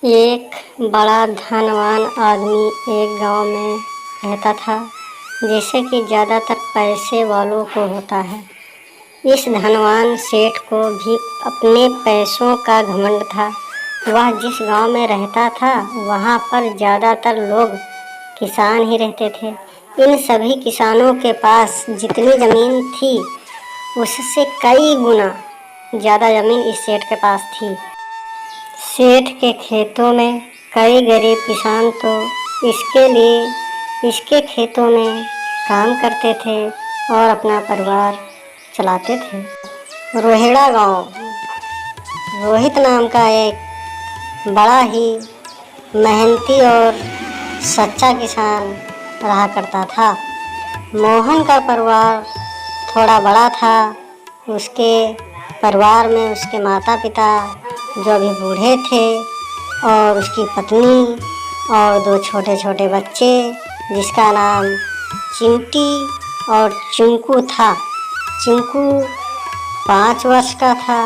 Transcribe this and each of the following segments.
एक बड़ा धनवान आदमी एक गांव में रहता था, जैसे कि ज़्यादातर पैसे वालों को होता है। इस धनवान सेठ को भी अपने पैसों का घमंड था। वह जिस गांव में रहता था वहां पर ज़्यादातर लोग किसान ही रहते थे। इन सभी किसानों के पास जितनी ज़मीन थी उससे कई गुना ज़्यादा ज़मीन इस सेठ के पास थी। सेठ के खेतों में कई गरीब किसान तो इसके खेतों में काम करते थे और अपना परिवार चलाते थे। रोहिड़ा गांव रोहित नाम का एक बड़ा ही मेहनती और सच्चा किसान रहा करता था। मोहन का परिवार थोड़ा बड़ा था। उसके परिवार में उसके माता पिता जो अभी बूढ़े थे और उसकी पत्नी और दो छोटे छोटे बच्चे, जिसका नाम चिंटी और चिंकू था। चिंकू 5 वर्ष का था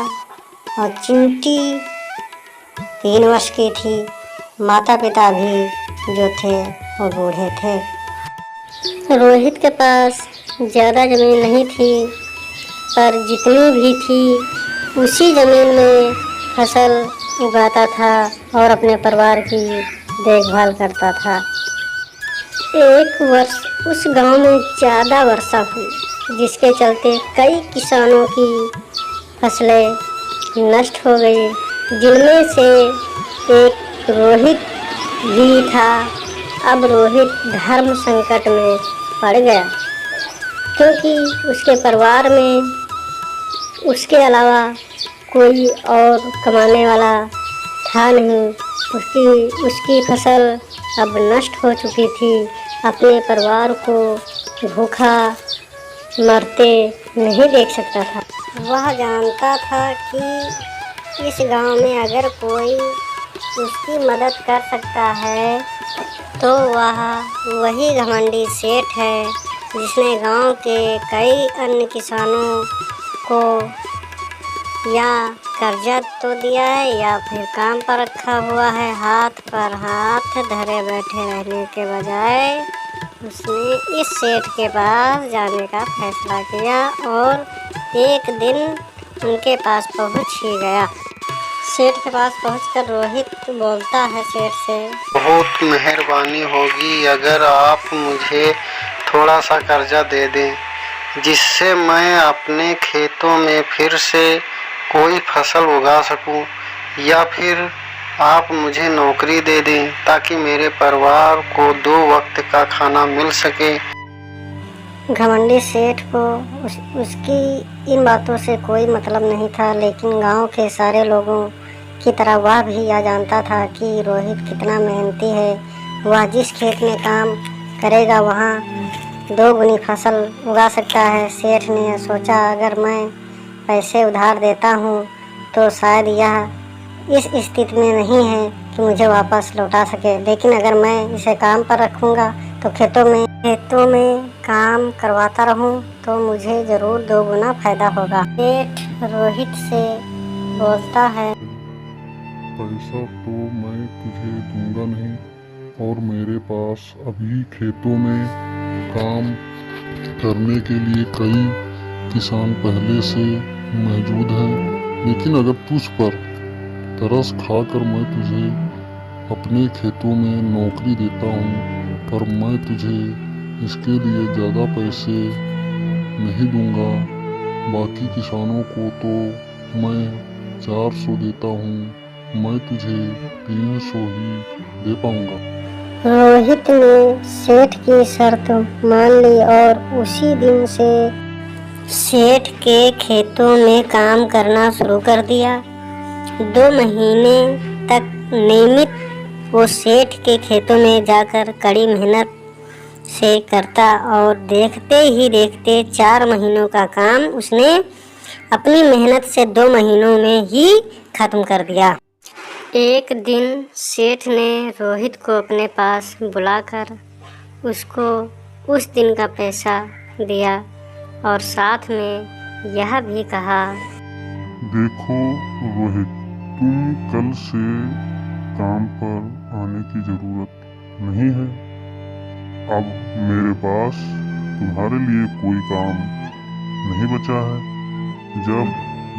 और चिंटी 3 वर्ष की थी। माता पिता भी जो थे वो बूढ़े थे। रोहित के पास ज़्यादा ज़मीन नहीं थी, पर जितनी भी थी उसी ज़मीन में फसल उगाता था और अपने परिवार की देखभाल करता था। एक वर्ष उस गांव में ज़्यादा वर्षा हुई, जिसके चलते कई किसानों की फसलें नष्ट हो गई, जिनमें से एक रोहित भी था। अब रोहित धर्म संकट में पड़ गया, क्योंकि उसके परिवार में उसके अलावा कोई और कमाने वाला था नहीं। उसकी फसल अब नष्ट हो चुकी थी। अपने परिवार को भूखा मरते नहीं देख सकता था। वह जानता था कि इस गांव में अगर कोई उसकी मदद कर सकता है तो वह वही घमंडी सेठ है, जिसने गांव के कई अन्य किसानों को या कर्जा तो दिया है या फिर काम पर रखा हुआ है। हाथ पर हाथ धरे बैठे रहने के बजाय उसने इस सेठ के पास जाने का फैसला किया और एक दिन उनके पास पहुंच ही गया। सेठ के पास पहुंचकर रोहित बोलता है सेठ से, बहुत मेहरबानी होगी अगर आप मुझे थोड़ा सा कर्जा दे दें, जिससे मैं अपने खेतों में फिर से कोई फसल उगा सकूं, या फिर आप मुझे नौकरी दे दें ताकि मेरे परिवार को 2 वक्त का खाना मिल सके। घमंडी सेठ को उसकी इन बातों से कोई मतलब नहीं था, लेकिन गांव के सारे लोगों की तरह वह भी यह जानता था कि रोहित कितना मेहनती है। वह जिस खेत में काम करेगा वहाँ 2 गुनी फसल उगा सकता है। सेठ ने सोचा, अगर मैं पैसे उधार देता हूँ तो शायद यह इस स्थिति में नहीं है कि मुझे वापस लौटा सके, लेकिन अगर मैं इसे काम पर रखूँगा तो खेतों में काम करवाता रहूँ तो मुझे ज़रूर 2 गुना फायदा होगा। सेठ रोहित से बोलता है, पैसा तो मैं तुझे दूंगा नहीं, और मेरे पास अभी खेतों में काम करने के लिए कई किसान पहले से मौजूद हैं, लेकिन अगर तुझ पर तरस खाकर मैं तुझे अपने खेतों में नौकरी देता हूँ, पर मैं तुझे इसके लिए ज़्यादा पैसे नहीं दूंगा। बाकी किसानों को तो मैं 400 देता हूँ, मैं तुझे 300 ही दे पाऊंगा। रोहित ने सेठ की शर्त मान ली और उसी दिन से सेठ के खेतों में काम करना शुरू कर दिया। 2 महीने तक नियमित वो सेठ के खेतों में जाकर कड़ी मेहनत से करता और देखते ही देखते 4 महीनों का काम उसने अपनी मेहनत से 2 महीनों में ही खत्म कर दिया। एक दिन सेठ ने रोहित को अपने पास बुलाकर उसको उस दिन का पैसा दिया और साथ में यह भी कहा, देखो रोहित, तुम कल से काम पर आने की ज़रूरत नहीं है। अब मेरे पास तुम्हारे लिए कोई काम नहीं बचा है। जब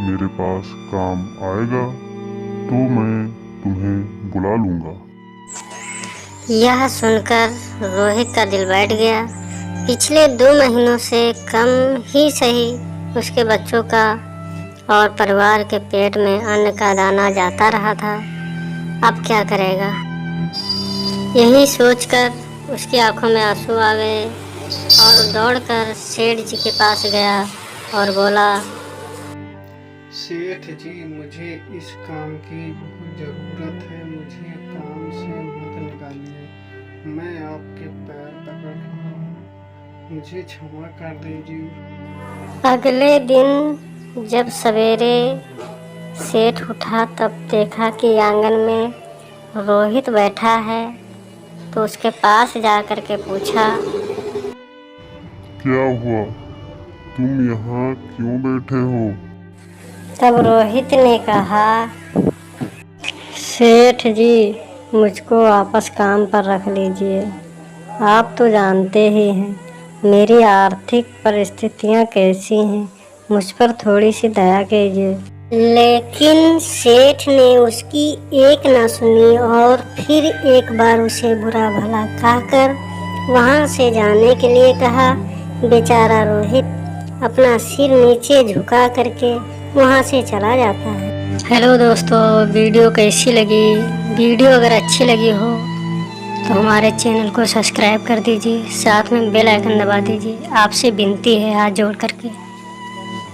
मेरे पास काम आएगा तो मैं तुम्हें बुला लूँगा। यह सुनकर रोहित का दिल बैठ गया। पिछले 2 महीनों से कम ही सही उसके बच्चों का और परिवार के पेट में अन्न का दाना जाता रहा था। अब क्या करेगा? यही सोचकर उसकी आंखों में आंसू आ गए और दौड़कर सेठ जी के पास गया और बोला, सेठ जी, मुझे इस काम की बहुत ज़रूरत है। मुझे काम से मत निकालिए। मैं आपके पैर पकड़ रहा हूँ, मुझे क्षमा कर दीजिए। अगले दिन जब सवेरे सेठ उठा तब देखा कि आंगन में रोहित बैठा है, तो उसके पास जाकर के पूछा, क्या हुआ? तुम यहाँ क्यों बैठे हो? तब रोहित ने कहा, सेठ जी, मुझको वापस काम पर रख लीजिए। आप तो जानते ही हैं मेरी आर्थिक परिस्थितियाँ कैसी हैं। मुझ पर थोड़ी सी दया कीजिए। लेकिन सेठ ने उसकी एक न सुनी और फिर एक बार उसे बुरा भला कहकर वहाँ से जाने के लिए कहा। बेचारा रोहित अपना सिर नीचे झुका करके वहाँ से चला जाता है। हेलो दोस्तों, वीडियो कैसी लगी? वीडियो अगर अच्छी लगी हो तो हमारे चैनल को सब्सक्राइब कर दीजिए, साथ में बेल आइकन दबा दीजिए। आपसे विनती है हाथ जोड़ करके।